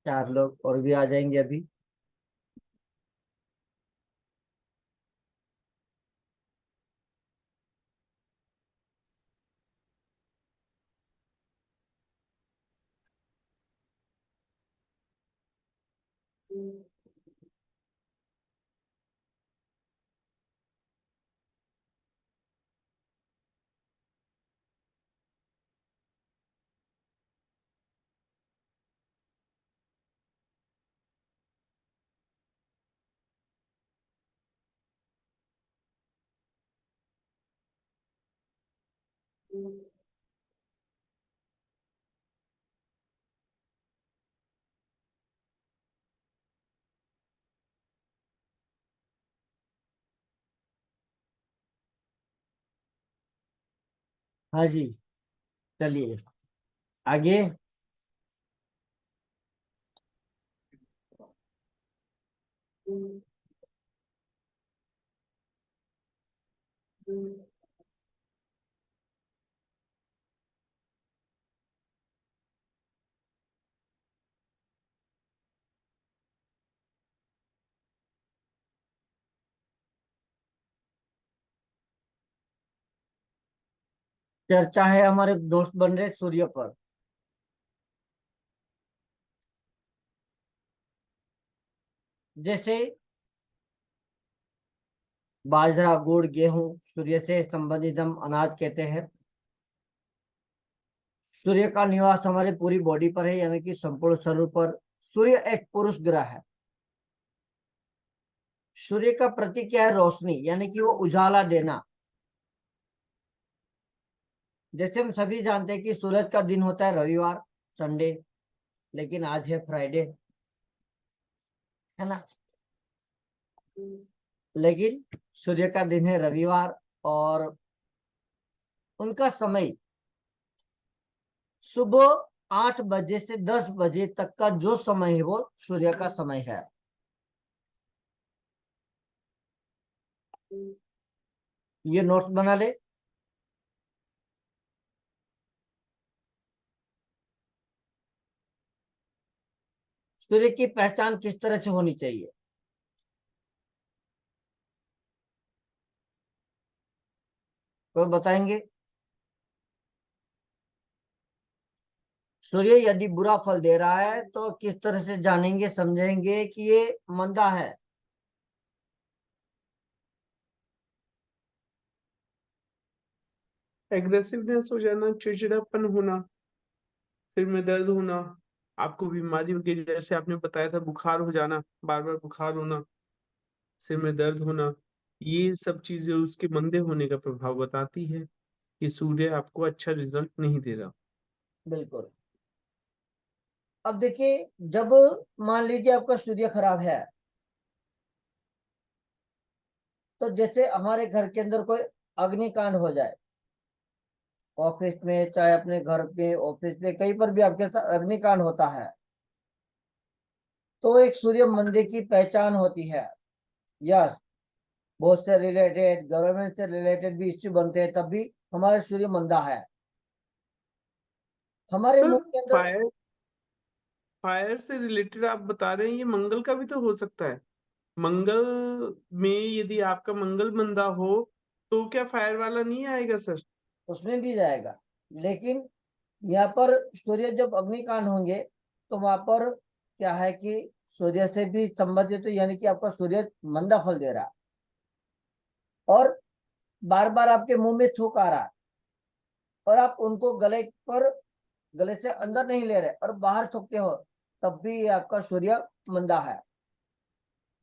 चार लोग और भी आ जाएंगे अभी। हाँ जी, चलिए आगे। चर्चा है, हमारे दोस्त बन रहे सूर्य पर। जैसे बाजरा, गुड़, गेहूं सूर्य से संबंधित हम अनाज कहते हैं। सूर्य का निवास हमारे पूरी बॉडी पर है, यानी कि संपूर्ण शरीर पर। सूर्य एक पुरुष ग्रह है। सूर्य का प्रतीक क्या है? रोशनी, यानी कि वो उजाला देना। जैसे हम सभी जानते हैं कि सूरज का दिन होता है रविवार, संडे, लेकिन आज है फ्राइडे, है ना। लेकिन सूर्य का दिन है रविवार, और उनका समय सुबह 8 बजे से 10 बजे तक का जो समय है वो सूर्य का समय है। ये नोट्स बना ले। सूर्य की पहचान किस तरह से होनी चाहिए? कोई बताएंगे? सूर्य यदि बुरा फल दे रहा है तो किस तरह से जानेंगे, समझेंगे कि ये मंदा है? एग्रेसिवनेस हो जाना, चिड़चिड़ापन होना, सिर में दर्द होना, आपको बीमारी होगी, जैसे आपने बताया था बुखार हो जाना, बार बार बुखार होना, सिर में दर्द होना, ये सब चीजें उसके मंदे होने का प्रभाव बताती है कि सूर्य आपको अच्छा रिजल्ट नहीं दे रहा। बिल्कुल। अब देखिए, जब मान लीजिए आपका सूर्य खराब है, तो जैसे हमारे घर के अंदर कोई अग्निकांड हो जाए, ऑफिस में, चाहे अपने घर पे, ऑफिस में, कहीं पर भी आपके साथ अग्निकांड होता है, तो एक सूर्य मंदिर की पहचान होती है। यस, बहुत से रिलेटेड, गवर्नमेंट से रिलेटेड भी इश्यू बनते हैं, तब भी हमारा सूर्य मंदा है। हमारे सर मुंह के अंदर। फायर फायर से रिलेटेड आप बता रहे हैं, ये मंगल का भी तो हो सकता है। मंगल में यदि आपका मंगल मंदा हो तो क्या फायर वाला नहीं आएगा सर? उसमें भी जाएगा, लेकिन यहाँ पर सूर्य जब अग्निकांड होंगे तो वहां पर क्या है कि सूर्य से भी संबंधित, तो यानी कि आपका सूर्य मंदा फल दे रहा है, और बार बार आपके मुंह में थूक आ रहा है, और आप उनको गले से अंदर नहीं ले रहे और बाहर थूकते हो, तब भी ये आपका सूर्य मंदा है।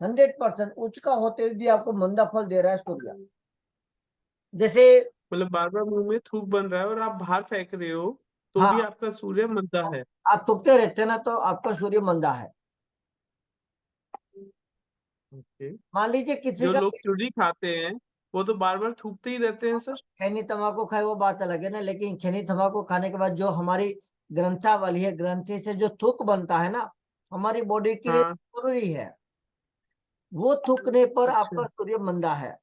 100% उच्च का होते हुए भी आपको मंदा फल दे रहा है सूर्य। जैसे, मतलब बार बार मुंह में थूक बन रहा है और आप बाहर फेंक रहे हो तो हाँ, भी आपका सूर्य मंदा है। आप थूकते रहते हैं ना, तो आपका सूर्य मंदा है। ओके। मान लीजिए किसी जो का। लोग चूड़ी खाते हैं वो तो बार बार थूकते ही रहते हैं सर। खैनी तंबाकू खाए वो बात अलग है ना, लेकिन खैनी तंबाकू खाने के बाद जो हमारी ग्रंथावली है, ग्रंथि से जो थूक बनता है ना, हमारी बॉडी के लिए हाँ। जरूरी है। वो थूकने पर अच्छा, आपका सूर्य मंदा है।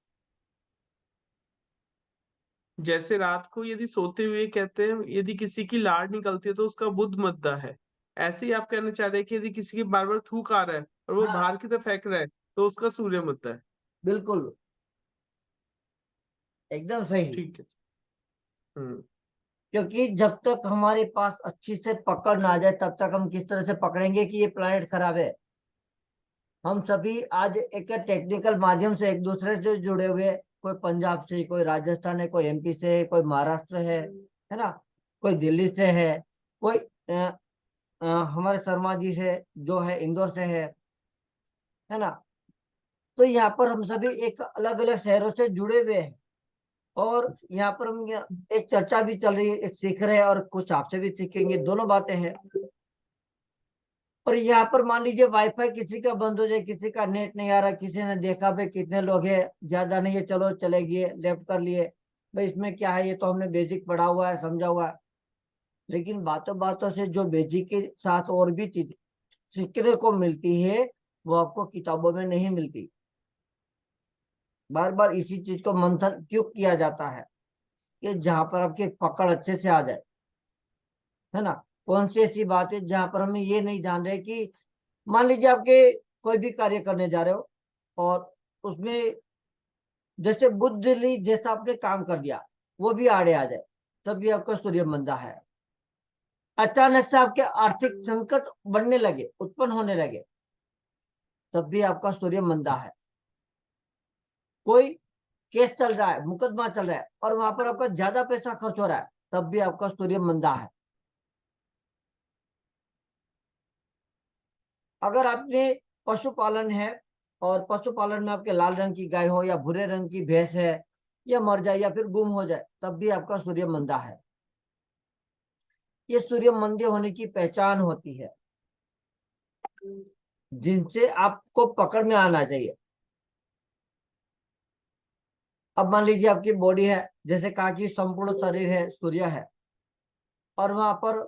जैसे रात को यदि सोते हुए कहते हैं यदि किसी की लार निकलती है तो उसका बुध मद्दा है, ऐसे ही आप कहना चाह रहे हैं कि यदि किसी के बार बार थूक आ रहा है और वो हाँ, बाहर की तरफ फेंक रहा है तो उसका सूर्य मद्दा है। बिल्कुल, एकदम सही। ठीक है। हम्म। क्योंकि जब तक हमारे पास अच्छी से पकड़ ना आ जाए तब तक हम किस तरह से पकड़ेंगे कि ये प्लैनेट खराब है। हम सभी आज एक टेक्निकल माध्यम से एक दूसरे से जुड़े हुए हैं। कोई पंजाब से, कोई राजस्थान है, कोई एमपी से है, कोई महाराष्ट्र है ना, कोई दिल्ली से है, कोई हमारे शर्मा जी से जो है इंदौर से है ना। तो यहाँ पर हम सभी एक अलग अलग शहरों से जुड़े हुए हैं, और यहाँ पर एक चर्चा भी चल रही है, एक सीख रहे हैं और कुछ आपसे भी सीखेंगे, दोनों बातें हैं। और यहाँ पर मान लीजिए वाईफाई किसी का बंद हो जाए, किसी का नेट नहीं आ रहा, किसी ने देखा भाई कितने लोग हैं, ज्यादा नहीं है, चलो चले गए, लेफ्ट कर लिए, भाई इसमें क्या है, ये तो हमने बेसिक पढ़ा हुआ है, समझा हुआ है। लेकिन बातों बातों से जो बेसिक के साथ और भी चीज सीखने को मिलती है, वो आपको किताबों में नहीं मिलती। बार बार इसी चीज को मंथन क्यों किया जाता है, कि जहां पर आपकी पकड़ अच्छे से आ जाए, है ना। कौन सी ऐसी बात है जहां पर हमें ये नहीं जान रहे कि मान लीजिए आपके कोई भी कार्य करने जा रहे हो, और उसमें जैसे बुद्धि जैसा आपने काम कर दिया, वो भी आड़े आ जाए, तब भी आपका सूर्य मंदा है। अचानक से आपके आर्थिक संकट बढ़ने लगे, उत्पन्न होने लगे, तब भी आपका सूर्य मंदा है। कोई केस चल रहा है, मुकदमा चल रहा है, और वहां पर आपका ज्यादा पैसा खर्च हो रहा है, तब भी आपका सूर्य मंदा है। अगर आपने पशुपालन है, और पशुपालन में आपके लाल रंग की गाय हो या भूरे रंग की भैंस है, या मर जाए या फिर गुम हो जाए, तब भी आपका सूर्य मंदा है। ये सूर्य मंदे होने की पहचान होती है, जिनसे आपको पकड़ में आना चाहिए। अब मान लीजिए आपकी बॉडी है, जैसे कहा कि संपूर्ण शरीर है, सूर्य है, और वहां पर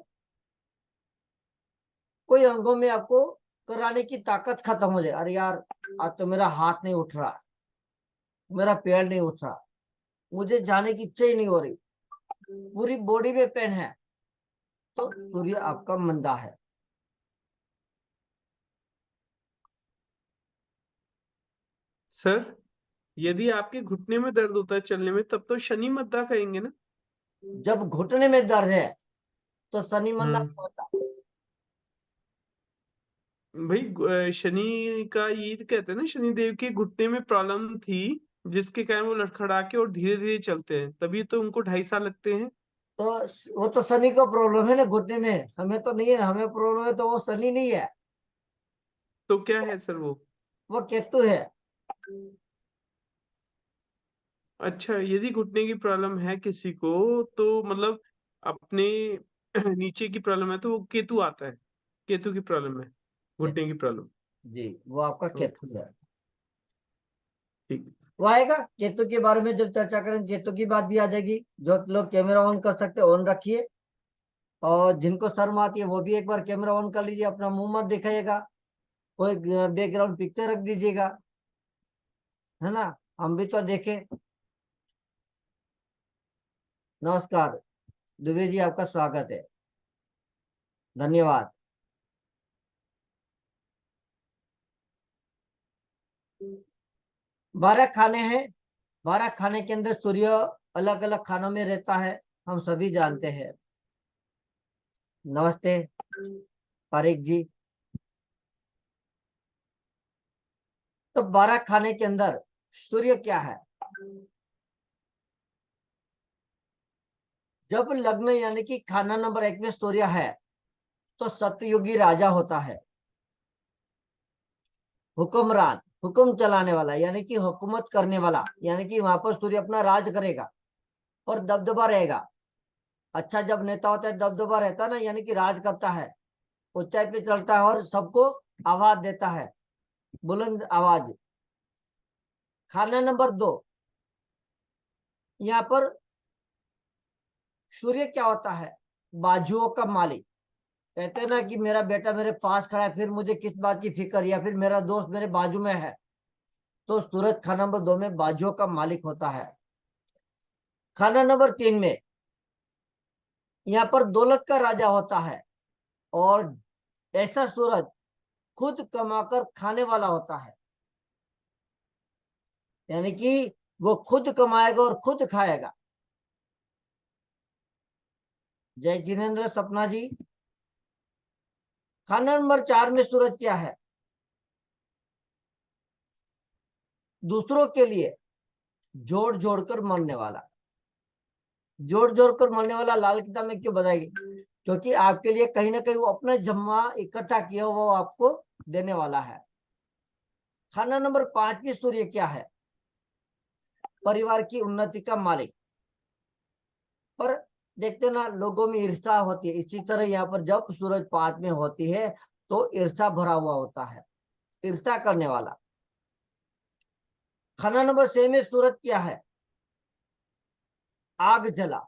कोई अंगों में आपको कराने की ताकत खत्म हो जाए, अरे यार आज तो मेरा हाथ नहीं उठ रहा, मेरा पैर नहीं उठ रहा, मुझे जाने की इच्छा ही नहीं हो रही, पूरी बॉडी में पेन है, तो सूर्य आपका मंदा है। सर, यदि आपके घुटने में दर्द होता है चलने में तब तो शनि मद्दा कहेंगे ना। जब घुटने में दर्द है तो शनि मंदा नहीं होता। भाई शनि का ये तो कहते हैं ना, शनि देव के घुटने में प्रॉब्लम थी जिसके कारण वो लड़खड़ा के और धीरे धीरे चलते हैं, तभी तो उनको 2.5 साल लगते हैं। तो वो तो शनि को प्रॉब्लम है ना घुटने में, हमें तो नहीं है ना, हमें प्रॉब्लम है तो वो शनि नहीं है, तो क्या है सर वो? वो केतु है। अच्छा, यदि घुटने की प्रॉब्लम है किसी को तो मतलब अपने नीचे की प्रॉब्लम है तो वो केतु आता है, केतु की प्रॉब्लम है, घुटने की प्रॉब्लम। जी, वो आपका ओके केतु सर, है। ठीक है। वो आएगा केतु के बारे में, जब चर्चा करेंगे केतु की बात भी आ जाएगी। जो लोग कैमरा ऑन कर सकते हैं ऑन रखिए, और जिनको शर्म आती है वो भी एक बार कैमरा ऑन कर लीजिए, अपना मुंह मत दिखाइएगा, कोई बैकग्राउंड पिक्चर रख दीजिएगा, है ना, हम भी तो देखें। नमस्कार दुबे जी, आपका स्वागत है, धन्यवाद। 12 खाने हैं, 12 खाने के अंदर सूर्य अलग अलग खानों में रहता है, हम सभी जानते हैं। नमस्ते पारिक जी। तो 12 खाने के अंदर सूर्य क्या है? जब लग्न यानी कि खाना नंबर 1 में सूर्य है, तो सतयुगी राजा होता है, हुक्मरान, हुक्म चलाने वाला, यानी कि हुकूमत करने वाला, यानी कि वहां पर सूर्य अपना राज करेगा और दबदबा रहेगा। अच्छा, जब नेता होता है दबदबा रहता है ना, यानी कि राज करता है, ऊंचाई पे चलता है और सबको आवाज देता है, बुलंद आवाज। खाना नंबर 2, यहाँ पर सूर्य क्या होता है? बाजुओं का मालिक। कहते हैं ना कि मेरा बेटा मेरे पास खड़ा है, फिर मुझे किस बात की फिक्र, या फिर मेरा दोस्त मेरे बाजू में है। तो सूरज खाना नंबर 2 में बाजुओं का मालिक होता है। खाना नंबर 3 में यहाँ पर दौलत का राजा होता है, और ऐसा सूरज खुद कमाकर खाने वाला होता है, यानी कि वो खुद कमाएगा और खुद खाएगा। जय जिनेन्द्र सपना जी। खाना नंबर 4 में सूरज क्या है? दूसरों के लिए जोड़ जोड़कर मरने वाला। जोड़ जोड़कर मरने वाला लाल किताब में क्यों बताएगी? क्योंकि आपके लिए कहीं ना कहीं वो अपना जम्मा इकट्ठा किया हुआ वो आपको देने वाला है। खाना नंबर 5 में सूर्य क्या है? परिवार की उन्नति का मालिक। पर देखते ना, लोगों में ईर्ष्या होती है, इसी तरह यहाँ पर जब सूरज 5 में होती है तो ईर्ष्या भरा हुआ होता है, ईर्ष्या करने वाला। खाना नंबर 6 में सूरज क्या है? आग जला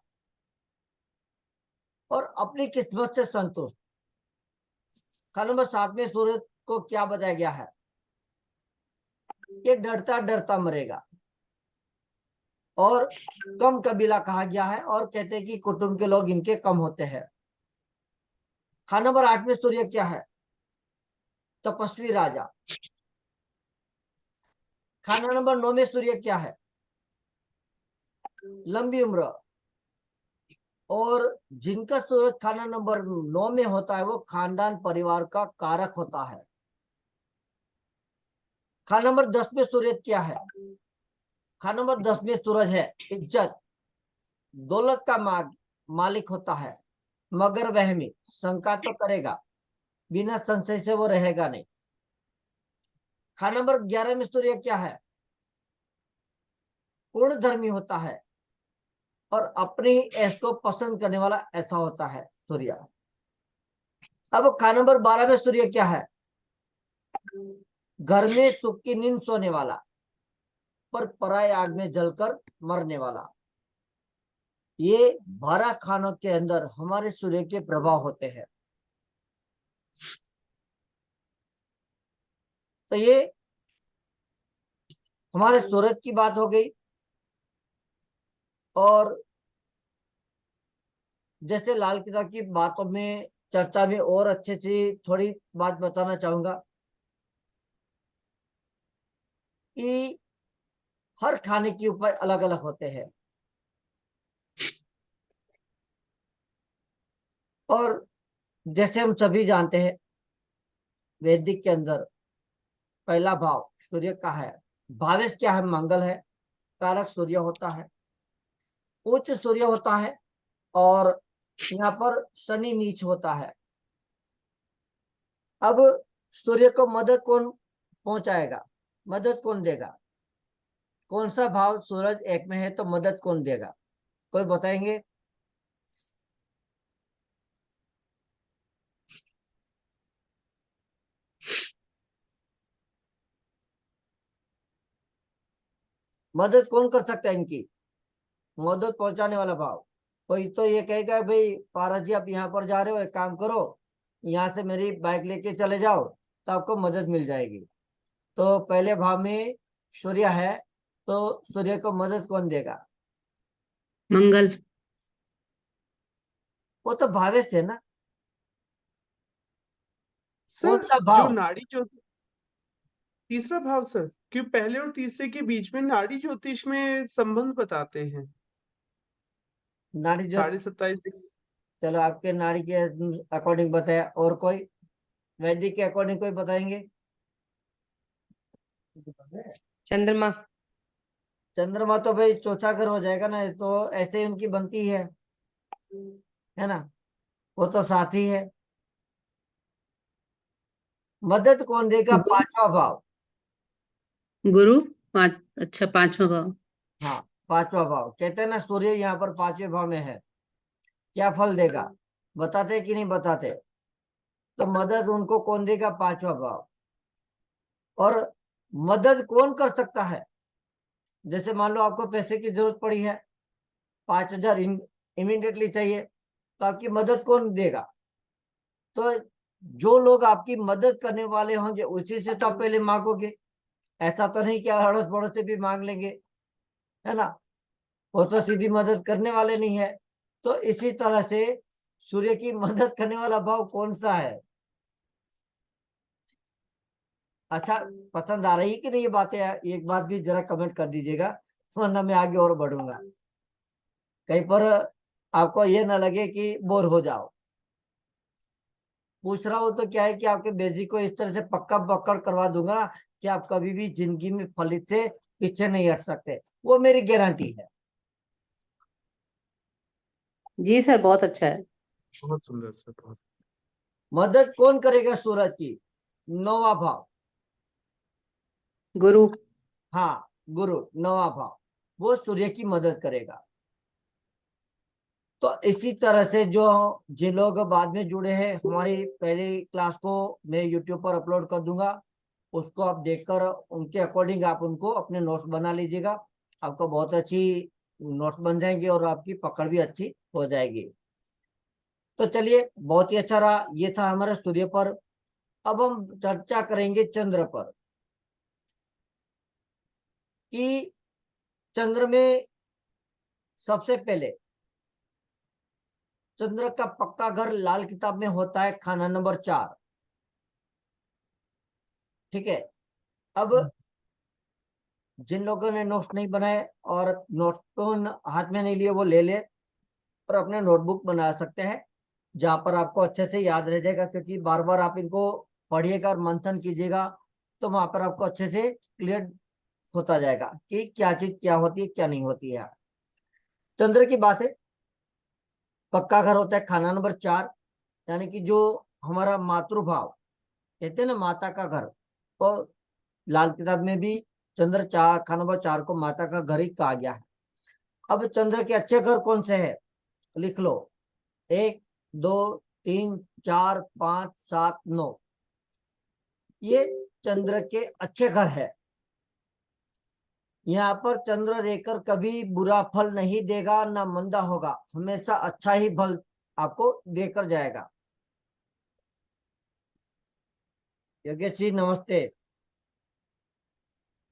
और अपनी किस्मत से संतुष्ट। खाना नंबर 7 में सूरज को क्या बताया गया है? ये डरता डरता मरेगा, और कम कबीला कहा गया है, और कहते हैं कि कुटुंब के लोग इनके कम होते हैं। खाना नंबर 8 में सूर्य क्या है? तपस्वी राजा। खाना नंबर 9 में सूर्य क्या है? लंबी उम्र। और जिनका सूरज खाना नंबर 9 में होता है वो खानदान परिवार का कारक होता है। खाना नंबर 10 में सूर्य क्या है? खाना नंबर 10 में सूरज है इज्जत, दौलत का मालिक होता है, मगर वहमी, शंका तो करेगा, बिना संशय से वो रहेगा नहीं। खाना नंबर 11 में सूर्य क्या है? पूर्ण धर्मी होता है, और अपनी ऐश को पसंद करने वाला ऐसा होता है सूर्य। अब खाना नंबर 12 में सूर्य क्या है? घर में सुख की नींद सोने वाला, पर पराय आग में जलकर मरने वाला। ये 12 खानों के अंदर हमारे सूर्य के प्रभाव होते हैं। तो ये हमारे सूरज की बात हो गई। और जैसे लाल किला की बातों में, चर्चा में और अच्छे से थोड़ी बात बताना चाहूंगा कि हर खाने के उपाय अलग अलग होते हैं, और जैसे हम सभी जानते हैं वैदिक के अंदर पहला भाव सूर्य का है। भावेश क्या है? मंगल है, कारक सूर्य होता है, उच्च सूर्य होता है, और यहाँ पर शनि नीच होता है। अब सूर्य को मदद कौन पहुंचाएगा? मदद कौन देगा? कौन सा भाव सूरज 1 में है तो मदद कौन देगा? कोई बताएंगे? मदद कौन कर सकता है इनकी? मदद पहुंचाने वाला भाव। कोई तो ये कहेगा भाई पारस जी आप यहाँ पर जा रहे हो, एक काम करो, यहाँ से मेरी बाइक लेके चले जाओ तो आपको मदद मिल जाएगी। तो पहले भाव में सूर्य है, तो सूर्य को मदद कौन देगा? मंगल। वो तो भावेश है ना। कौन सर सा जो भाव? नाड़ी ज्योतिष, तीसरा भाव सर, क्यों पहले और तीसरे के बीच में नाड़ी ज्योतिष में संबंध बताते हैं नाड़ी जो, 27.5 डिग्री। चलो आपके नाड़ी के अकॉर्डिंग बताया, और कोई वैदिक के अकॉर्डिंग कोई बताएंगे? चंद्रमा। चंद्रमा तो भाई चौथा घर हो जाएगा ना, तो ऐसे ही उनकी बनती है ना, वो तो साथी है। मदद कौन देगा? गुरु। 5वां भाव। गुरु। अच्छा, 5वां भाव। हाँ, 5वां भाव। कहते हैं ना सूर्य यहाँ पर 5वें भाव में है, क्या फल देगा? बताते कि नहीं बताते? तो मदद उनको कौन देगा? 5वां भाव। और मदद कौन कर सकता है? जैसे मान लो आपको पैसे की जरूरत पड़ी है, 5,000 इमीडिएटली चाहिए, तो आपकी मदद कौन देगा? तो जो लोग आपकी मदद करने वाले होंगे उसी से तो आप पहले मांगोगे। ऐसा तो नहीं कि अड़ोस पड़ोस से भी मांग लेंगे, है ना? वो तो सीधी मदद करने वाले नहीं है। तो इसी तरह से सूर्य की मदद करने वाला भाव कौन सा है? अच्छा, पसंद आ रही है कि नहीं ये बातें? एक बात भी जरा कमेंट कर दीजिएगा, वरना मैं आगे और बढ़ूंगा, कहीं पर आपको ये ना लगे कि बोर हो जाओ। पूछ रहा हूं तो क्या है कि आपके बेसिक को इस तरह से पक्का पकड़ करवा दूंगा ना कि आप कभी भी जिंदगी में फलित से पीछे नहीं हट सकते, वो मेरी गारंटी है। जी सर, बहुत अच्छा है। बहुत सुंदर सर, बहुत। मदद कौन करेगा सूरज की? 9वां भाव। गुरु। हाँ, गुरु 9वां भाव, वो सूर्य की मदद करेगा। तो इसी तरह से जो जिन लोग बाद में जुड़े हैं, हमारी पहली क्लास को मैं यूट्यूब पर अपलोड कर दूंगा, उसको आप देखकर उनके अकॉर्डिंग आप उनको अपने नोट्स बना लीजिएगा। आपको बहुत अच्छी नोट्स बन जाएंगे और आपकी पकड़ भी अच्छी हो जाएगी। तो चलिए, बहुत ही अच्छा रहा, ये था हमारे सूर्य पर। अब हम चर्चा करेंगे चंद्र पर, कि चंद्र में सबसे पहले चंद्र का पक्का घर लाल किताब में होता है खाना नंबर 4। ठीक है, अब जिन लोगों ने नोट्स नहीं बनाए और नोट्स तो हाथ में नहीं लिए, वो ले ले और अपने नोटबुक बना सकते हैं, जहां पर आपको अच्छे से याद रह जाएगा, क्योंकि बार बार आप इनको पढ़िएगा और मंथन कीजिएगा, तो वहां पर आपको अच्छे से क्लियर होता जाएगा कि क्या चीज क्या होती है, क्या नहीं होती है। चंद्र की बात है, पक्का घर होता है खाना नंबर 4, यानी कि जो हमारा मातृभाव कहते हैं ना, माता का घर, तो लाल किताब में भी चंद्र चार खाना नंबर 4 को माता का घर ही कहा गया है। अब चंद्र के अच्छे घर कौन से हैं? लिख लो, 1 2 3 4 5 7 9, ये चंद्र के अच्छे घर है। यहाँ पर चंद्र रहकर कभी बुरा फल नहीं देगा, ना मंदा होगा, हमेशा अच्छा ही फल आपको देकर जाएगा। योगेश जी नमस्ते,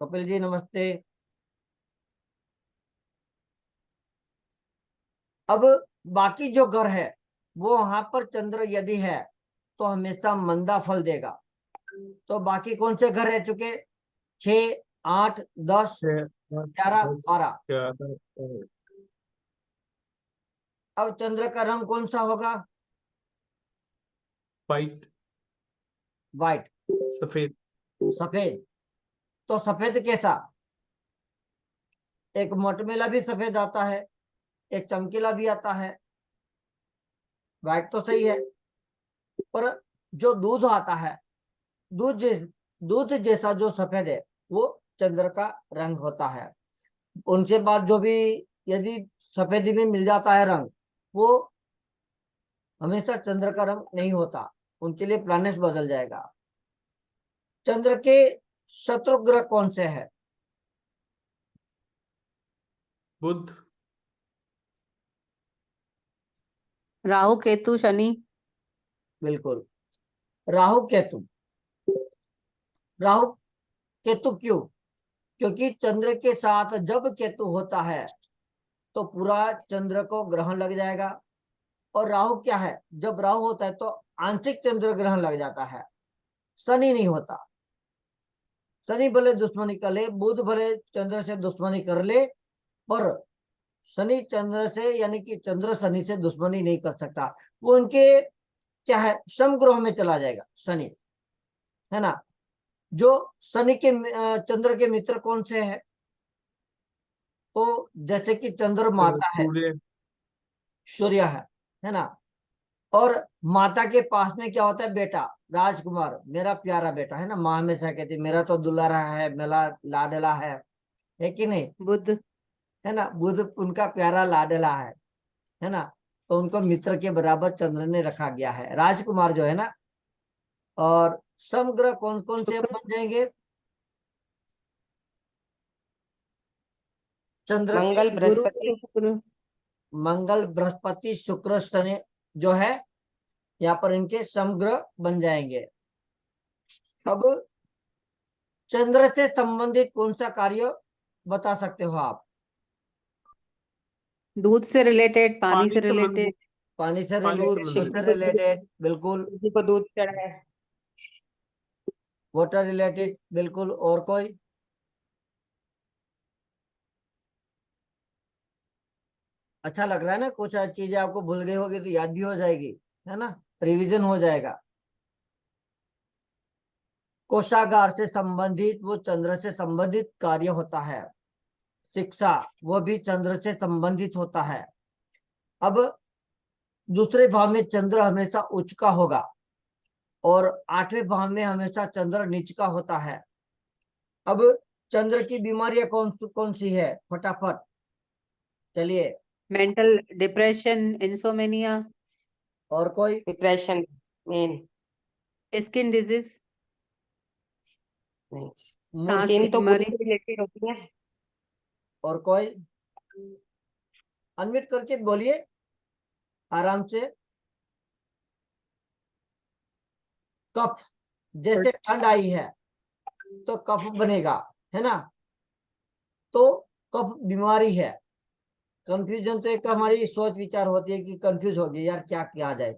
कपिल जी नमस्ते। अब बाकी जो घर है, वो वहां पर चंद्र यदि है तो हमेशा मंदा फल देगा। तो बाकी कौन से घर रह चुके? 6 8 10 11 12। 11। अब चंद्र का रंग कौन सा होगा? वाइट। व्हाइट, सफेद। सफेद। तो सफेद कैसा? एक मटमैला भी सफेद आता है, एक चमकीला भी आता है। व्हाइट तो सही है, पर जो दूध आता है, दूध दूध जैसा जो सफेद है, वो चंद्र का रंग होता है। उनके बाद जो भी यदि सफेदी में मिल जाता है रंग, वो हमेशा चंद्र का रंग नहीं होता, उनके लिए प्लैनेट बदल जाएगा। चंद्र के शत्रु ग्रह कौन से है? बुध। राहु, केतु, शनि। बिल्कुल, राहु केतु। राहु केतु क्यों? क्योंकि चंद्र के साथ जब केतु होता है तो पूरा चंद्र को ग्रहण लग जाएगा। और राहु क्या है, जब राहु होता है तो आंशिक चंद्र ग्रहण लग जाता है, शनि नहीं होता। शनि भले दुश्मनी कर ले, बुध भले चंद्र से दुश्मनी कर ले, पर शनि चंद्र से, यानी कि चंद्र शनि से दुश्मनी नहीं कर सकता। वो उनके क्या है, सम ग्रह में चला जाएगा शनि, है ना? जो शनि के चंद्र के मित्र कौन से हैं? तो जैसे कि चंद्र माता है, सूर्य। सूर्य है ना? और माता के पास में क्या होता है? बेटा, राजकुमार, मेरा प्यारा बेटा, है ना? माँ हमेशा कहती है मेरा तो दुलारा है, मेरा लाडला है कि नहीं? बुध। है ना? बुध उनका प्यारा लाडला है ना? तो उनको मित्र के बराबर चंद्र ने रखा गया है, राजकुमार जो है ना। और समग्र कौन कौन से शुक्र। बन जाएंगे? चंद्र के मंगल, बृहस्पति, शुक्र। मंगल बृहस्पति शुक्र शनि जो है यहाँ पर इनके समग्रह बन जाएंगे। अब चंद्र से संबंधित कौन सा कार्य बता सकते हो आप? दूध से रिलेटेड, पानी से पानी संबंधित रिलेटेड, पानी से पानी रिलेटेड, संबंधित से रिलेटेड, बिल्कुल। किसी को दूध चढ़ा है। वाटर रिलेटेड, बिल्कुल। और कोई? अच्छा लग रहा है ना? कुछ चीजें आपको भूल गई होगी तो याद भी हो जाएगी, है ना, रिवीजन हो जाएगा। कोषागार से संबंधित, वो चंद्र से संबंधित कार्य होता है। शिक्षा, वो भी चंद्र से संबंधित होता है। अब दूसरे भाव में चंद्र हमेशा उच्च का होगा और 8वें भाव में हमेशा चंद्र नीच का होता है। अब चंद्र की बीमारियां कौन सी है? फटाफट चलिए। मेंटल डिप्रेशन, इंसोमेनिया, और कोई? Depression main. Skin disease, mood सांस की? की स्किन तो बुध बीमारी, से रिलेटेड होती है। और कोई? अनम्यूट करके बोलिए आराम से। कफ, जैसे ठंड आई है तो कफ बनेगा, है ना? तो कफ बीमारी है। कंफ्यूजन तो एक हमारी सोच विचार होती है कि कंफ्यूज हो गई यार, क्या किया जाए,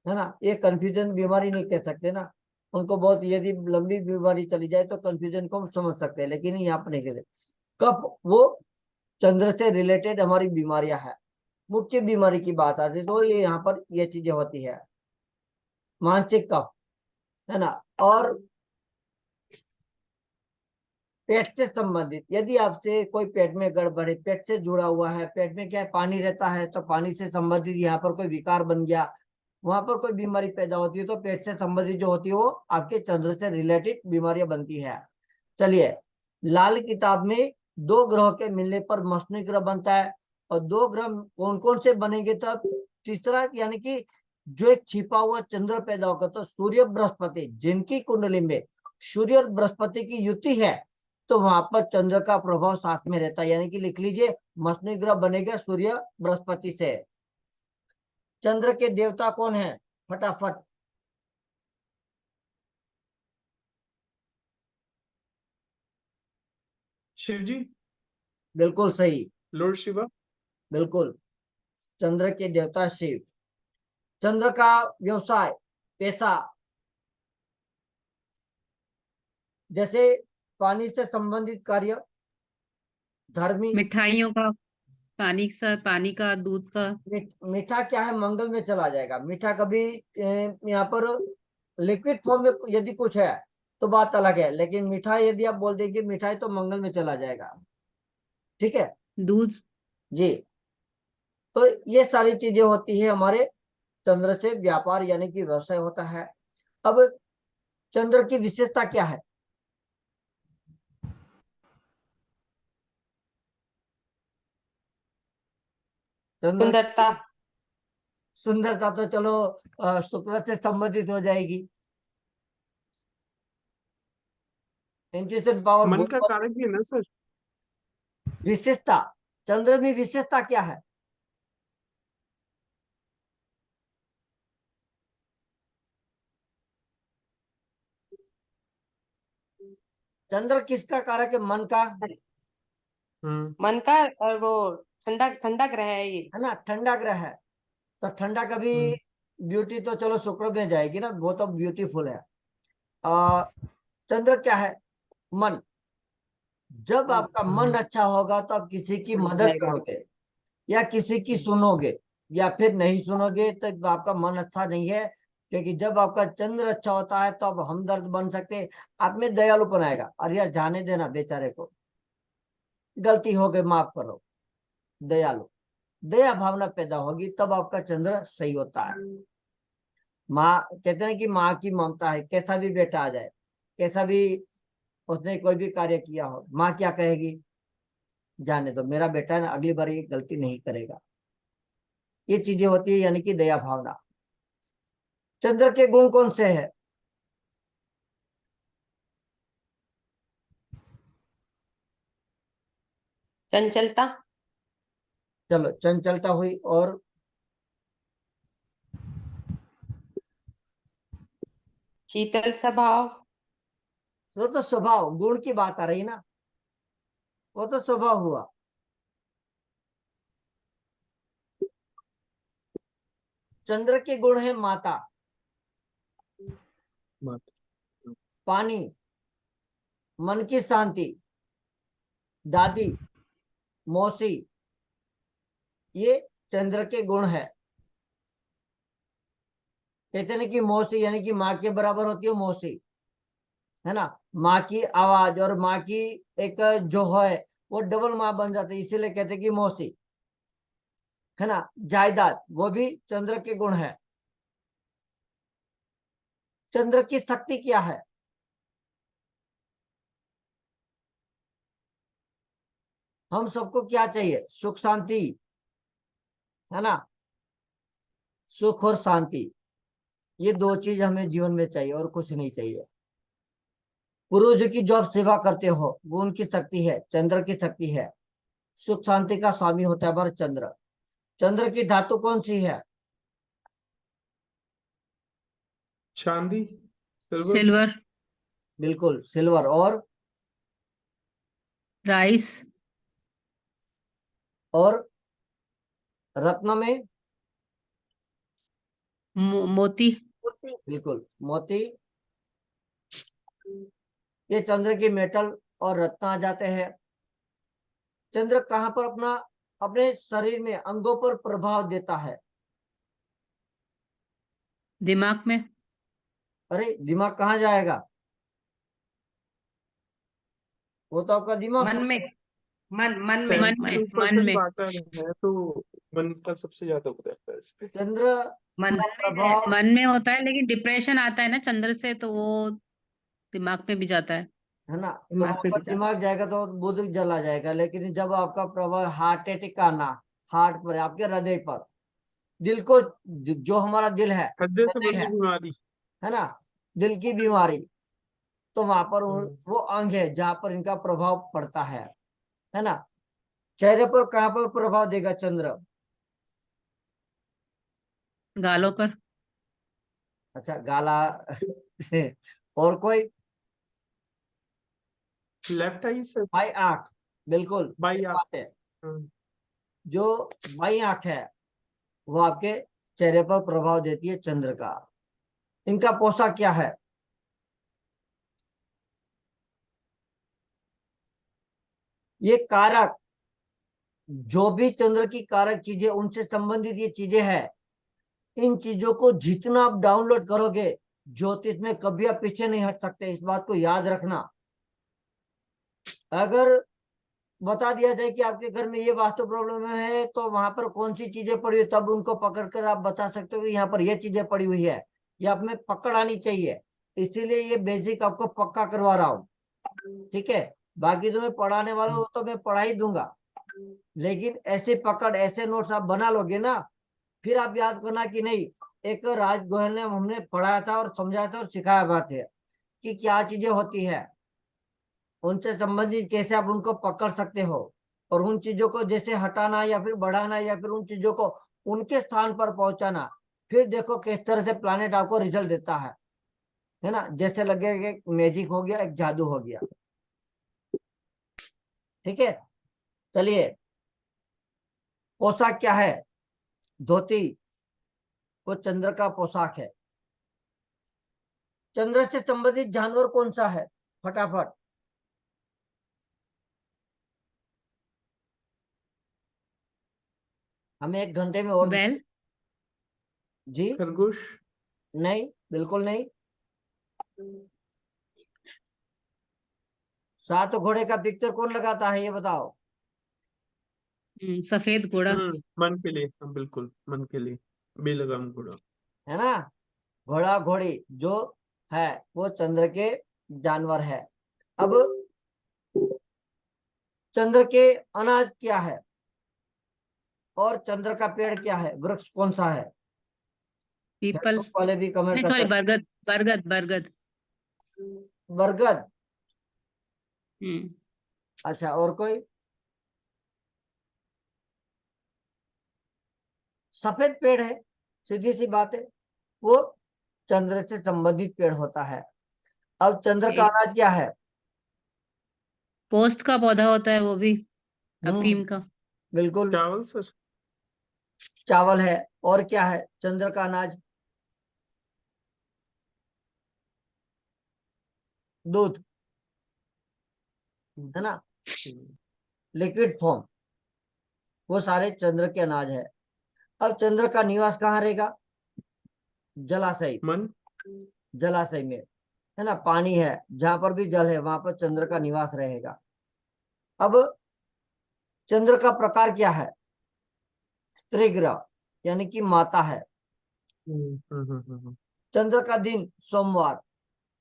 है ना? ये कंफ्यूजन बीमारी नहीं कह सकते ना उनको। बहुत यदि लंबी बीमारी चली जाए तो कंफ्यूजन को हम समझ सकते हैं, लेकिन यहाँ पर नहीं कहते। कफ वो चंद्र से रिलेटेड हमारी बीमारियां है। मुख्य बीमारी की बात आती है तो ये यहाँ पर ये चीजें होती है। मानसिक कफ, है ना? और पेट से संबंधित, यदि आपसे कोई पेट में गड़बड़ है, पेट से जुड़ा हुआ है, पेट में क्या है, पानी रहता है, तो पानी से संबंधित यहाँ पर कोई विकार बन गया, वहां पर कोई बीमारी पैदा होती है, तो पेट से संबंधित जो होती है वो आपके चंद्र से रिलेटेड बीमारियां बनती है। चलिए, लाल किताब में 2 ग्रह के मिलने पर मौसमी ग्रह बनता है। और 2 ग्रह कौन कौन से बनेंगे? तब तीसरा, यानी कि जो एक छिपा हुआ चंद्र पैदा होगा, तो सूर्य बृहस्पति, जिनकी कुंडली में सूर्य और बृहस्पति की युति है, तो वहां पर चंद्र का प्रभाव साथ में रहता है। यानी कि लिख लीजिए, मौसमी ग्रह बनेगा सूर्य बृहस्पति से। चंद्र के देवता कौन है? फटाफट। शिव जी, बिल्कुल सही, लॉर्ड शिवा। बिल्कुल। चंद्र के देवता शिव। चंद्र का व्यवसाय, पेशा, जैसे पानी से संबंधित कार्य, धर्मी। मिठाइयों का, पानी का, दूध का, मीठा क्या है, मंगल में चला जाएगा। मीठा कभी यहाँ पर लिक्विड फॉर्म में यदि कुछ है तो बात अलग है, लेकिन मीठा यदि आप बोल देंगे मिठाई, तो मंगल में चला जाएगा। ठीक है दूध, जी। तो ये सारी चीजें होती है हमारे चंद्र से, व्यापार यानी कि व्यवसाय होता है। अब चंद्र की विशेषता क्या है? चंद्र सुंदरता। सुंदरता तो चलो शुक्र से संबंधित हो जाएगी। इंट्यूशन पावर मन का बहुत। कारक भी है ना सर? विशेषता, चंद्र में विशेषता क्या है? चंद्र किसका कारक है? मन का, मन का। और वो ठंडा ठंडा ग्रह है ये। है ना? ठंडा ग्रह है, तो ठंडा कभी ब्यूटी तो चलो शुक्र में जाएगी ना, वो तो ब्यूटीफुल है। आ, चंद्र क्या है? मन। जब आपका मन अच्छा होगा तो आप किसी की मदद जाएगा। करोगे या किसी की सुनोगे, या फिर नहीं सुनोगे तो आपका मन अच्छा नहीं है। क्योंकि जब आपका चंद्र अच्छा होता है तो आप हमदर्द बन सकते हैं, आप में दयालुपन आएगा। अरे यार जाने देना बेचारे को, गलती हो गई माफ करो, दयालु, दया भावना पैदा होगी, तब आपका चंद्र सही होता है। माँ कहते हैं कि माँ की ममता है, कैसा भी बेटा आ जाए, कैसा भी उसने कोई भी कार्य किया हो, माँ क्या कहेगी? जाने दो, मेरा बेटा है ना, अगली बार ये गलती नहीं करेगा। ये चीजें होती है, यानी कि दया भावना। चंद्र के गुण कौन से है? चंचलता। चलो, चंचलता हुई, और शीतल स्वभाव। वो तो स्वभाव, गुण की बात आ रही ना, वो तो स्वभाव हुआ। चंद्र के गुण है माता, बात पानी, मन की शांति, दादी, मौसी, ये चंद्र के गुण है। कहते हैं कि मौसी यानी कि माँ के बराबर होती है मौसी, है ना। माँ की आवाज और माँ की एक जो है वो डबल माँ बन जाती है, इसीलिए कहते हैं कि मौसी, है ना। जायदाद, वो भी चंद्र के गुण है। चंद्र की शक्ति क्या है? हम सबको क्या चाहिए? सुख शांति, है ना। सुख और शांति, ये दो चीज हमें जीवन में चाहिए और कुछ नहीं चाहिए। पुरुष की जो आप सेवा करते हो वो उनकी शक्ति है, चंद्र की शक्ति है। सुख शांति का स्वामी होता है हमारा चंद्र। चंद्र की धातु कौन सी है? चांदी, सिल्वर। सिल्वर, बिल्कुल सिल्वर। और राइस, और रत्न में मोती, बिल्कुल मोती। ये चंद्र की मेटल और रत्न आ जाते हैं। चंद्र कहाँ पर अपने शरीर में अंगों पर प्रभाव देता है? दिमाग में, अरे दिमाग कहाँ जाएगा? वो तो आपका दिमाग मन में, मन में, मन में, मन 72% में, बांटा है तो मन का सबसे ज्यादा हो जाता है इस पे। चंद्र मन का में है। प्रभाव, मन में होता है, लेकिन डिप्रेशन आता है ना चंद्र से, तो वो दिमाग में भी जाता है। है ना। तो दिमाग वहां पे पर भी जाता दिमाग जाएगा तो बुध जला जाएगा। लेकिन जब आपका प्रभाव हार्ट अटैक का आना, हार्ट पर, आपके हृदय पर, दिल को, जो हमारा दिल है, हृदय हृदय संबंधी है बीमारी। है ना, दिल की बीमारी, तो वहां पर हम्म, वो अंग है जहां पर इनका प्रभाव पड़ता है ना। चेहरे पर कहाँ पर प्रभाव देगा चंद्र? गालों पर, अच्छा, गाला। और कोई? लेफ्ट आई से बाई आंख, बिल्कुल बाई सही आप। बात है। जो बाई आंख है वो आपके चेहरे पर प्रभाव देती है चंद्र का। इनका पोशाक क्या है? ये कारक, जो भी चंद्र की कारक चीजें, उनसे संबंधित ये चीजें हैं, इन चीजों को जितना आप डाउनलोड करोगे, ज्योतिष में कभी आप पीछे नहीं हट सकते, इस बात को याद रखना। अगर बता दिया जाए कि आपके घर में ये वास्तु प्रॉब्लम है तो वहां पर कौन सी चीजें पड़ी हुई, तब उनको पकड़ कर आप बता सकते हो कि यहाँ पर ये चीजें पड़ी हुई है, ये आप में पकड़ आनी चाहिए। इसीलिए ये बेसिक आपको पक्का करवा रहा हूँ, ठीक है। बाकी तो मैं पढ़ाने वाला हूँ तो मैं पढ़ा ही दूंगा, लेकिन ऐसे पकड़, ऐसे नोट्स आप बना लोगे ना, फिर आप याद करना कि नहीं, एक राज गोयल ने हमने पढ़ाया था और समझाया था और सिखाया बात है कि क्या चीजें होती है, उनसे संबंधित कैसे आप उनको पकड़ सकते हो, और उन चीजों को जैसे हटाना या फिर बढ़ाना या फिर उन चीजों को उनके स्थान पर पहुंचाना। फिर देखो किस तरह से प्लानेट आपको रिजल्ट देता है ना। जैसे लगेगा कि मैजिक हो गया, एक जादू हो गया। ठीक है, चलिए। पोशाक क्या है? धोती, वो चंद्र का पोशाक है। चंद्र से संबंधित जानवर कौन सा है? फटाफट। हमें 1 घंटे में और बैल, जी खरगोश। नहीं, बिल्कुल नहीं। 7 घोड़े का पिक्चर कौन लगाता है, ये बताओ? सफेद घोड़ा, मन के लिए, हाँ, बिल्कुल मन के लिए बेलगाम घोड़ा। है ना। घोड़ा घोड़ी जो है वो चंद्र के जानवर है। अब चंद्र के अनाज क्या है, और चंद्र का पेड़ क्या है, वृक्ष कौन सा है? पीपल, फेसबुक वाले भी कमेंट नहीं कर सॉरी, सकते बरगद, बरगद, बरगद। हैं। बरगद। हम्म अच्छा, और कोई? सफेद पेड़ है, सीधी सी बात है, वो चंद्र से संबंधित पेड़ होता है। अब चंद्र का एक अनाज क्या है? पोस्त का पौधा होता है वो भी, हम्म, अफीम का। बिल्कुल, चावल सर। चावल है। और क्या है चंद्र का अनाज? दूध, है ना, लिक्विड फॉर्म, वो सारे चंद्र के अनाज है। अब चंद्र का निवास कहाँ रहेगा? जलाशय, मन। जलाशय में, है ना, पानी है, जहां पर भी जल है वहां पर चंद्र का निवास रहेगा। अब चंद्र का प्रकार क्या है? स्त्री ग्रह, यानी कि माता है। चंद्र का दिन सोमवार,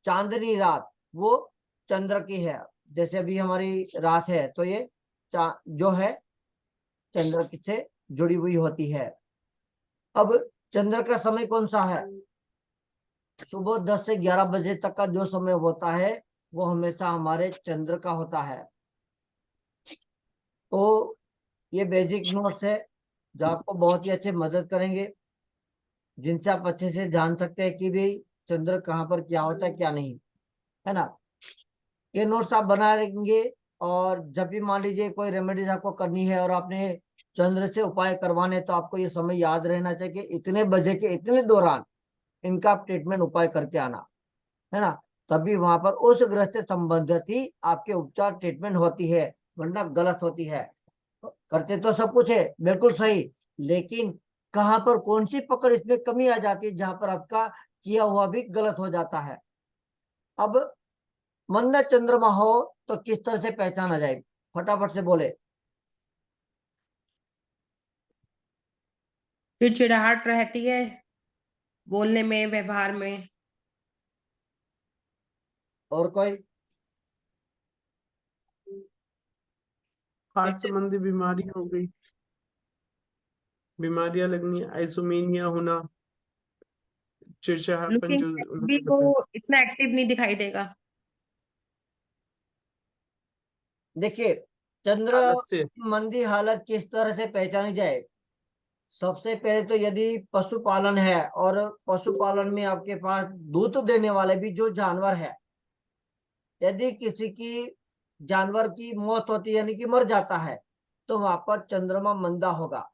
चांदनी रात वो चंद्र की है। जैसे अभी हमारी रात है तो ये जो है चंद्र से जुड़ी हुई होती है। अब चंद्र का समय कौन सा है? सुबह 10 से 11 बजे तक का जो समय होता है वो हमेशा हमारे चंद्र का होता है। तो ये बेसिक नोट्स है जो आपको बहुत ही अच्छे मदद करेंगे, जिनसे आप अच्छे से जान सकते हैं कि भाई चंद्र कहाँ पर क्या होता है क्या नहीं, है ना। ये नोट्स आप बना लेंगे, और जब भी मान लीजिए कोई रेमेडीज आपको करनी है और आपने चंद्र से उपाय करवाने, तो आपको ये समय याद रहना चाहिए कि इतने बजे के इतने दौरान इनका आप ट्रीटमेंट उपाय करके आना, है ना। तभी वहां पर उस ग्रह से संबंधित ही आपके उपचार ट्रीटमेंट होती है, वरना गलत होती है। करते तो सब कुछ है बिल्कुल सही, लेकिन कहाँ पर कौन सी पकड़ इसमें कमी आ जाती है जहां पर आपका किया हुआ भी गलत हो जाता है। अब मंदा चंद्रमा हो तो किस तरह से पहचाना जाए? फटाफट से बोले। चिड़चिड़ाहट रहती है बोलने में, व्यवहार में। और कोई? हार्ट संबंधी बीमारी हो गई, बीमारियां लगनी, आइसोमेनिया होना, चिड़चिड़ापन लुकिंग जो भी उन्होंने वो बताया। इतना एक्टिव नहीं दिखाई देगा। देखिए, चंद्र आलस्य। की मंदी हालत किस तरह से पहचानी जाए? सबसे पहले तो यदि पशुपालन है और पशुपालन में आपके पास दूध देने वाले भी जो जानवर है, यदि किसी की जानवर की मौत होती है यानी कि मर जाता है, तो वहां पर चंद्रमा मंदा होगा।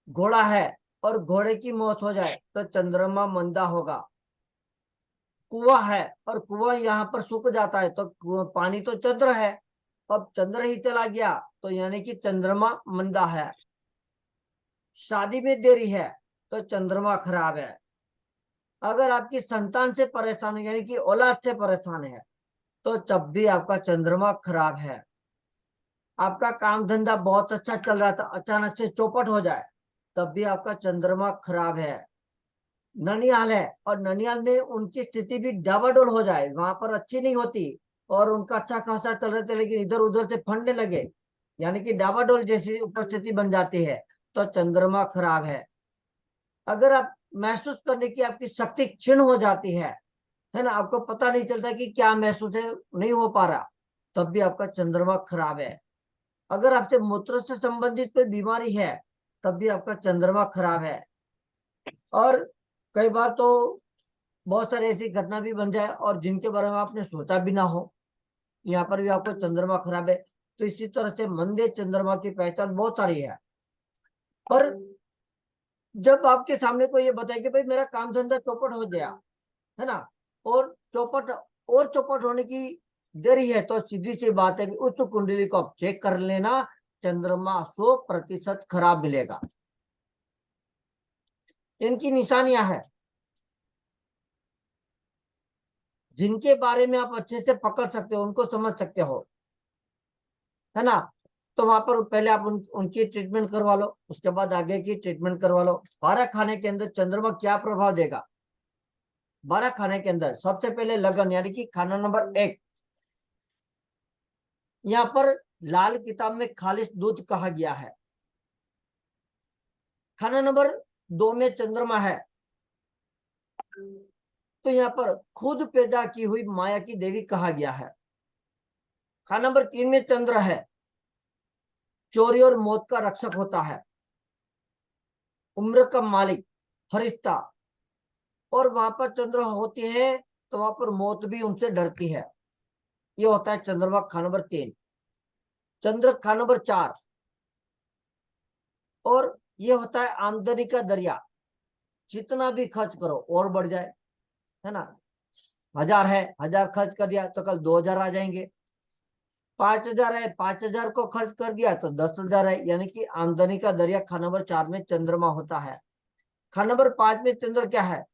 घोड़ा है और घोड़े की मौत हो जाए तो चंद्रमा मंदा होगा। कुआं है और कुआं यहाँ पर सूख जाता है तो पानी तो चंद्र है, अब चंद्र ही चला गया तो यानी कि चंद्रमा मंदा है। शादी में देरी है तो चंद्रमा खराब है। अगर आपकी संतान से परेशान है यानी कि औलाद से परेशान है, तो जब भी आपका चंद्रमा खराब है। आपका काम धंधा बहुत अच्छा चल रहा था, अचानक से चौपट हो जाए, तब भी आपका चंद्रमा खराब है। ननियाल है और ननियाल में उनकी स्थिति भी डावाडोल हो जाए, वहां पर अच्छी नहीं होती, और उनका अच्छा खासा चल रहे थे लेकिन इधर उधर से फंडने लगे, यानी कि डावाडोल जैसी उपस्थिति बन जाती है, तो चंद्रमा खराब है। अगर आप महसूस करने की आपकी शक्ति क्षीण हो जाती है ना, आपको पता नहीं चलता कि क्या महसूस है, नहीं हो पा रहा, तब भी आपका चंद्रमा खराब है। अगर आपसे मूत्र से संबंधित कोई बीमारी है, तब भी आपका चंद्रमा खराब है। और कई बार तो बहुत सारी ऐसी घटना भी बन जाए और जिनके बारे में आपने सोचा भी ना हो, यहाँ पर भी आपका चंद्रमा खराब है। तो इसी तरह से मंदे चंद्रमा की पहचान बहुत सारी है। पर जब आपके सामने कोई ये बताए कि भाई मेरा काम धंधा चौपट हो गया, है ना, और चौपट होने की देरी है, तो सीधी सी बात है उस कुंडली को आप चेक कर लेना, चंद्रमा 100% खराब मिलेगा। इनकी निशानियां हैं जिनके बारे में आप अच्छे से पकड़ सकते हो, उनको समझ सकते हो, है ना। तो वहां पर पहले आप उनकी ट्रीटमेंट करवा लो, उसके बाद आगे की ट्रीटमेंट करवा लो। 12 खाने के अंदर चंद्रमा क्या प्रभाव देगा? 12 खाने के अंदर सबसे पहले लगन, यानी कि खाना नंबर 1, यहाँ पर लाल किताब में खालिश दूध कहा गया है। खाना नंबर 2 में चंद्रमा है, तो यहाँ पर खुद पैदा की हुई माया की देवी कहा गया है। खाना नंबर 3 में चंद्र है, चोरी और मौत का रक्षक होता है। उम्र का मालिक, फरिश्ता, और वहां पर चंद्रमा होती है तो वहां पर मौत भी उनसे डरती है। ये होता है चंद्रमा खा नंबर 3। चंद्र खा नंबर 4, और ये होता है आमदनी का दरिया। जितना भी खर्च करो और बढ़ जाए, है ना। 1000 है, 1000 खर्च कर दिया तो कल 2000 आ जाएंगे। 5000 है, 5000 को खर्च कर दिया तो 10,000 है। यानी कि आमदनी का दरिया खा नंबर 4 में चंद्रमा होता है। खा नंबर 5 में चंद्र क्या है?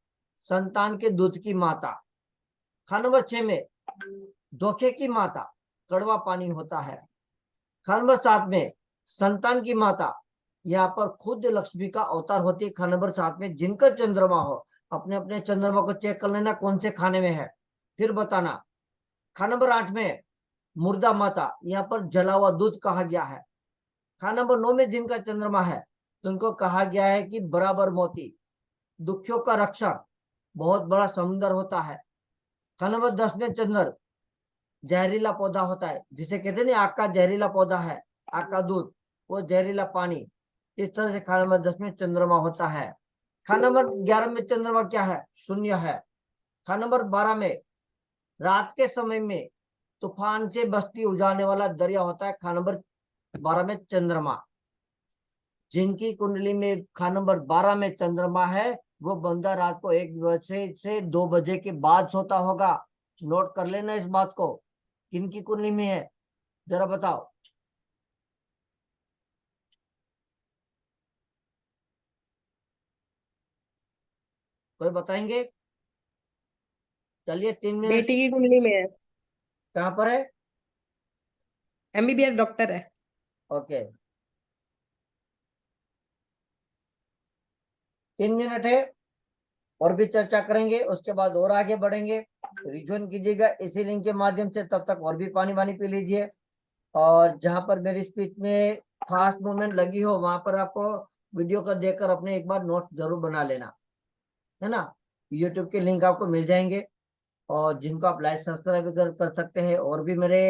संतान के दूध की माता। खा नंबर 6 में धोखे की माता, कड़वा पानी होता है। खा नंबर 7 में संतान की माता, यहाँ पर खुद लक्ष्मी का अवतार होती है। खा नंबर 7 में जिनका चंद्रमा हो, अपने अपने चंद्रमा को चेक कर लेना कौन से खाने में है, फिर बताना। खा नंबर 8 में मुर्दा माता, यहाँ पर जला हुआ दूध कहा गया है। खा नंबर 9 में जिनका चंद्रमा है तो उनको कहा गया है कि बराबर मोती, दुखियों का रक्षक, बहुत बड़ा समुद्र होता है। खा नंबर 10 में चंद्र जहरीला पौधा होता है, जिसे कहते हैं ना आग का जहरीला पौधा है, आग का दूध, वो जहरीला पानी। इस तरह से खा नंबर 10 में चंद्रमा होता है। खा नंबर 11 में चंद्रमा क्या है? शून्य है। खा नंबर 12 में रात के समय में तूफान से बस्ती उजाड़ने वाला दरिया होता है। खा नंबर 12 में चंद्रमा। जिनकी कुंडली में खा नंबर 12 में चंद्रमा है वो बंदा रात को 1 बजे से 2 बजे के बाद सोता होगा। नोट कर लेना इस बात को। किनकी कुंडली में है जरा बताओ। कोई बताएंगे? चलिए 3 मिनट। बेटी की कुंडली में है, कहाँ पर है? MBBS डॉक्टर है। ओके, 3 मिनट है, और भी चर्चा करेंगे, उसके बाद और आगे बढ़ेंगे। रिज्वाइन कीजिएगा इसी लिंक के माध्यम से। तब तक और भी पानी वानी पी लीजिए। और जहां पर मेरी स्पीच में फास्ट मूवमेंट लगी हो वहां पर आपको वीडियो को देखकर अपने एक बार नोट जरूर बना लेना, है ना। यूट्यूब के लिंक आपको मिल जाएंगे, और जिनको आप लाइक सब्सक्राइब कर सकते हैं। और भी मेरे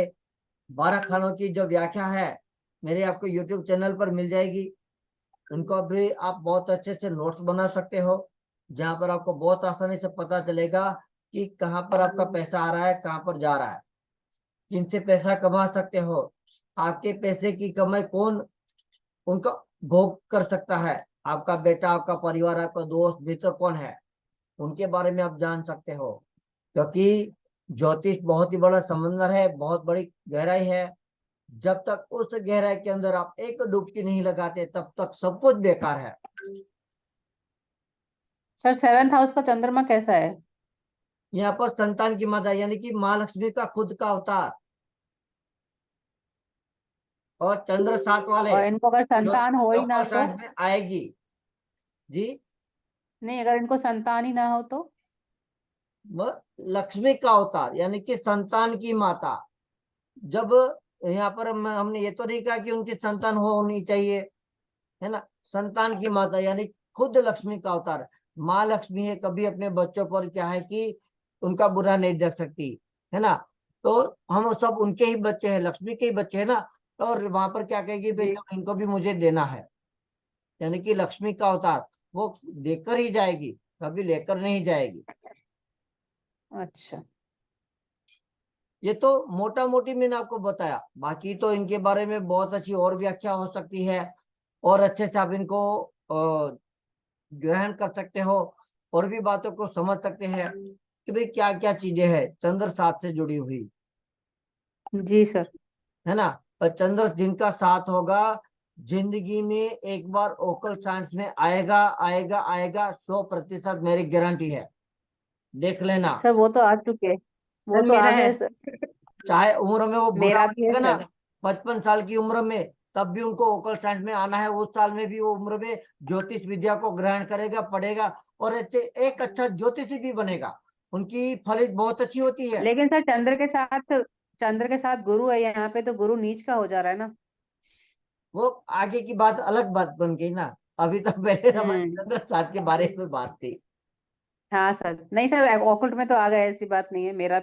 12 खानों की जो व्याख्या है मेरे आपको यूट्यूब चैनल पर मिल जाएगी। उनको भी आप बहुत अच्छे से नोट्स बना सकते हो, जहां पर आपको बहुत आसानी से पता चलेगा कि कहाँ पर आपका पैसा आ रहा है, कहाँ पर जा रहा है, किनसे पैसा कमा सकते हो, आपके पैसे की कमाई कौन उनका भोग कर सकता है, आपका बेटा, आपका परिवार, आपका दोस्त मित्र कौन है, उनके बारे में आप जान सकते हो। क्योंकि ज्योतिष बहुत ही बड़ा समंदर है, बहुत बड़ी गहराई है। जब तक उस गहराई के अंदर आप एक डुबकी नहीं लगाते तब तक सब कुछ बेकार है। सर 7th हाउस का चंद्रमा कैसा है? यहाँ पर संतान की माता यानी कि माँ लक्ष्मी का खुद का अवतार, और चंद्र 7 वाले और इनको अगर जो संतान हो ही ना लोकल तो? साइंस में आएगी जी। नहीं, अगर इनको संतान ही ना हो तो? वह लक्ष्मी का अवतार यानी कि संतान की माता। जब यहाँ पर हमने ये तो नहीं कहा कि उनकी संतान होनी चाहिए, है ना। संतान की माता यानी खुद लक्ष्मी का अवतार। माँ लक्ष्मी है, कभी अपने बच्चों पर क्या है कि उनका बुरा नहीं देख सकती, है ना। तो हम सब उनके ही बच्चे हैं, लक्ष्मी के ही बच्चे हैं ना। और वहां पर क्या कहेगी, जी। बेटा इनको भी मुझे देना है। यानी कि लक्ष्मी का अवतार वो देकर ही जाएगी, कभी लेकर नहीं जाएगी। अच्छा। ये तो मोटा मोटी मैंने आपको बताया, बाकी तो इनके बारे में बहुत अच्छी और व्याख्या हो सकती है, और अच्छे से आप इनको ग्रहण कर सकते हो, और भी बातों को समझ सकते हैं कि भाई क्या क्या चीजें हैं चंद्र 7 से जुड़ी हुई, जी सर। है ना। और चंद्र जिनका 7 होगा जिंदगी में एक बार ओकल साइंस में आएगा आएगा आएगा, 100% मेरी गारंटी है, देख लेना। सर वो तो आ चुके, वो सर तो आ मेरा है। गए सर। चाहे उम्र में वो बुढ़ा मेरा हो भी है जाएगा ना, सर। 55 साल की उम्र में, तब भी उनको ओकल साइंस में आना है। उस साल में भी वो उम्र में ज्योतिष विद्या को ग्रहण करेगा, पढ़ेगा, और अच्छे एक अच्छा ज्योतिषी भी बनेगा। उनकी फलित बहुत अच्छी होती है। लेकिन सर चंद्र के साथ गुरु है यहाँ पे, तो गुरु नीच का हो जा रहा है ना। वो आगे की बात, अलग बात बन गई ना। अभी तो पहले हमारे हम्म। चंद्र 7 के बारे में बात थी। हाँ सर, नहीं सर ऑक्लट में तो आ गए, ऐसी बात नहीं है। मेरा